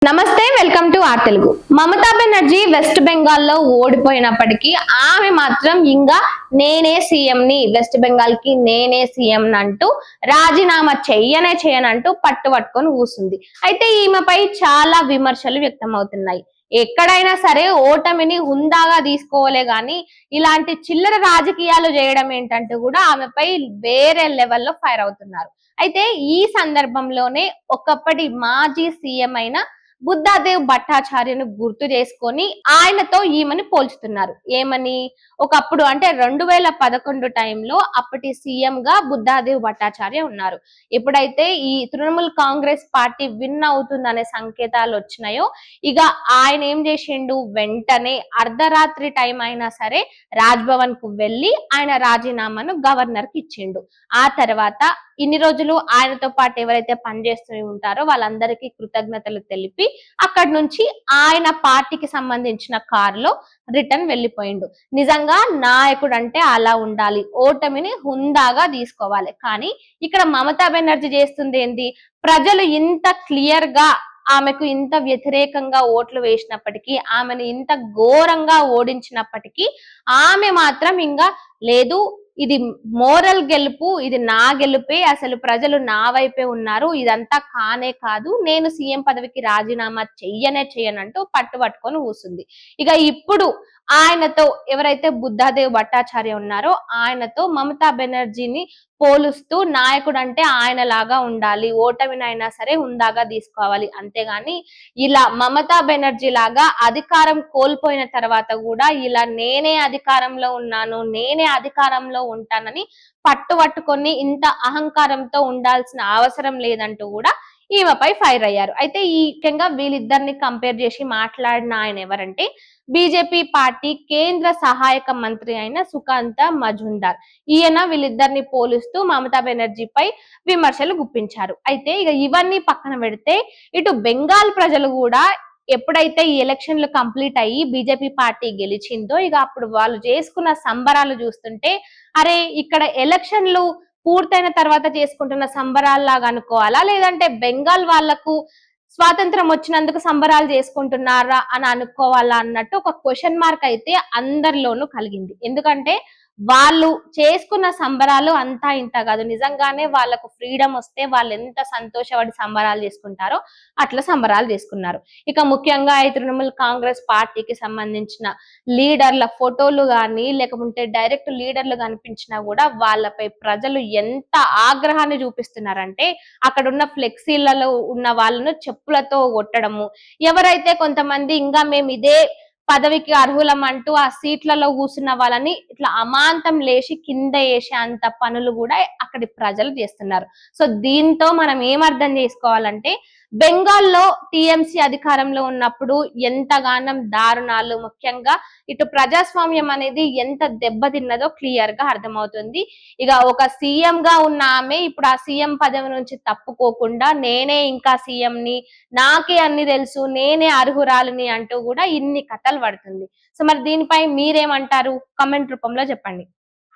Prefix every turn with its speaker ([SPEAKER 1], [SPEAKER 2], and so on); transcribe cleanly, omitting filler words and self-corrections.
[SPEAKER 1] నమస్తే, welcome to R Telugu. Mamata Banerjee west బెంగాల్లో ఓడిపోయినప్పటికీ ఆమె మాత్రం ఇంకా నేనే సీఎంని, వెస్ట్ బెంగాల్ కి నేనే సీఎం అంటూ రాజీనామా చేయనంటూ పట్టుబట్టుకొని కూసుంది. అయితే ఈమెపై చాలా విమర్శలు వ్యక్తం అవుతున్నాయి. ఎక్కడైనా సరే ఓటమిని హుందాగా తీసుకోలే గాని ఇలాంటి చిల్లర రాజకీయాలు చేయడం ఏంటంటూ కూడా ఆమెపై వేరే లెవెల్లో ఫైర్ అవుతున్నారు. అయితే ఈ సందర్భంలోనే ఒకప్పటి మాజీ సీఎం అయిన బుద్ధాదేవ్ భట్టాచార్యను గుర్తు చేసుకొని ఆయనతో ఈమెను పోల్చుతున్నారు. ఏమని? ఒకప్పుడు అంటే 2011 టైంలో అప్పటి సీఎం గా బుద్ధాదేవ్ భట్టాచార్య ఉన్నారు. ఎప్పుడైతే ఈ తృణమూల్ కాంగ్రెస్ పార్టీ విన్ అవుతుందనే సంకేతాలు వచ్చినాయో ఇక ఆయన ఏం చేసిండు, వెంటనే అర్ధరాత్రి టైం అయినా సరే రాజ్ భవన్ కు వెళ్లి ఆయన రాజీనామాను గవర్నర్ కి ఇచ్చిండు. ఆ తర్వాత ఇన్ని రోజులు ఆయనతో పాటు ఎవరైతే పనిచేస్తూ ఉంటారో వాళ్ళందరికీ కృతజ్ఞతలు తెలిపి అక్కడి నుంచి ఆయన పార్టీకి సంబంధించిన కారులో రిటర్న్ వెళ్ళిపోయిండు. నిజంగా నాయకుడు అంటే అలా ఉండాలి, ఓటమిని హుందాగా తీసుకోవాలి. కానీ ఇక్కడ మమతా బెనర్జీ చేస్తుంది ఏంది? ప్రజలు ఇంత క్లియర్ గా ఆమెకు ఇంత వ్యతిరేకంగా ఓట్లు వేసినప్పటికీ, ఆమెను ఇంత ఘోరంగా ఓడించినప్పటికీ ఆమె మాత్రం ఇంకా లేదు, ఇది మోరల్ గెలుపు, ఇది నా గెలుపే, అసలు ప్రజలు నా వైపే ఉన్నారు, ఇదంతా కానే కాదు, నేను సీఎం పదవికి రాజీనామా చెయ్యనంటూ పట్టుబట్టుకొని కూసుంది. ఇక ఇప్పుడు ఆయనతో ఎవరైతే బుద్ధాదేవ్ భట్టాచార్య ఉన్నారో ఆయనతో మమతా బెనర్జీని పోలుస్తూ నాయకుడు అంటే ఆయన లాగా ఉండాలి, ఓటమినైనా సరే హుందాగా తీసుకోవాలి, అంతేగాని ఇలా మమతా బెనర్జీ లాగా అధికారం కోల్పోయిన తర్వాత కూడా ఇలా నేనే అధికారంలో ఉన్నాను, నేనే అధికారంలో ఉంటానని పట్టుబట్టుకొని ఇంత అహంకారంతో ఉండాల్సిన అవసరం లేదంటూ కూడా ఈమెపై ఫైర్ అయ్యారు. అయితే ఈ ముఖ్యంగా వీళ్ళిద్దరిని కంపేర్ చేసి మాట్లాడిన ఆయన ఎవరంటే బీజేపీ పార్టీ కేంద్ర సహాయక మంత్రి అయిన సుకాంత మజుందార్. ఈయన వీళ్ళిద్దరిని పోలుస్తూ మమతా బెనర్జీపై విమర్శలు గుప్పించారు. అయితే ఇక ఇవన్నీ పక్కన పెడితే ఇటు బెంగాల్ ప్రజలు కూడా ఎప్పుడైతే ఈ ఎలక్షన్లు కంప్లీట్ అయ్యి బీజేపీ పార్టీ గెలిచిందో ఇక అప్పుడు వాళ్ళు చేసుకున్న సంబరాలు చూస్తుంటే అరే ఇక్కడ ఎలక్షన్లు పూర్తయిన తర్వాత చేసుకుంటున్న సంబరాల్లాగా అనుకోవాలా, లేదంటే బెంగాల్ వాళ్లకు స్వాతంత్రం వచ్చినందుకు సంబరాలు చేసుకుంటున్నారా అని అనుకోవాలా అన్నట్టు ఒక క్వశ్చన్ మార్క్ అయితే అందరిలోనూ కలిగింది. ఎందుకంటే వాళ్ళు చేసుకున్న సంబరాలు అంతా ఇంత కాదు, నిజంగానే వాళ్ళకు ఫ్రీడమ్ వస్తే వాళ్ళు ఎంత సంతోషపడి సంబరాలు చేసుకుంటారో అట్లా సంబరాలు చేసుకున్నారు. ఇక ముఖ్యంగా తృణమూల్ కాంగ్రెస్ పార్టీకి సంబంధించిన లీడర్ల ఫోటోలు కానీ లేకపోతే డైరెక్ట్ లీడర్లు కనిపించినా కూడా వాళ్ళపై ప్రజలు ఎంత ఆగ్రహాన్ని చూపిస్తున్నారంటే అక్కడ ఉన్న ఫ్లెక్సీలలో ఉన్న వాళ్ళను చెప్పులతో కొట్టడము, ఎవరైతే కొంతమంది ఇంకా మేము ఇదే పదవికి అర్హులం అంటూ ఆ సీట్లలో కూర్చున్న వాళ్ళని ఇట్లా అమాంతం లేచి కింద వేసే అంత పనులు కూడా అక్కడి ప్రజలు చేస్తున్నారు. సో దీంతో మనం ఏమర్థం చేసుకోవాలంటే బెంగాల్లో టిఎంసి అధికారంలో ఉన్నప్పుడు ఎంతగానం దారుణాలు, ముఖ్యంగా ఇటు ప్రజాస్వామ్యం అనేది ఎంత దెబ్బతిన్నదో క్లియర్ గా అర్థమవుతుంది. ఇక ఒక సీఎం గా ఉన్న ఆమె ఇప్పుడు ఆ సీఎం పదవి నుంచి తప్పుకోకుండా నేనే ఇంకా సీఎంని, నాకే అన్ని తెలుసు, నేనే అర్హురాలిని అంటూ కూడా ఇన్ని కథలు పడుతుంది. సో మరి దీనిపై మీరేమంటారు? కామెంట్ రూపంలో చెప్పండి.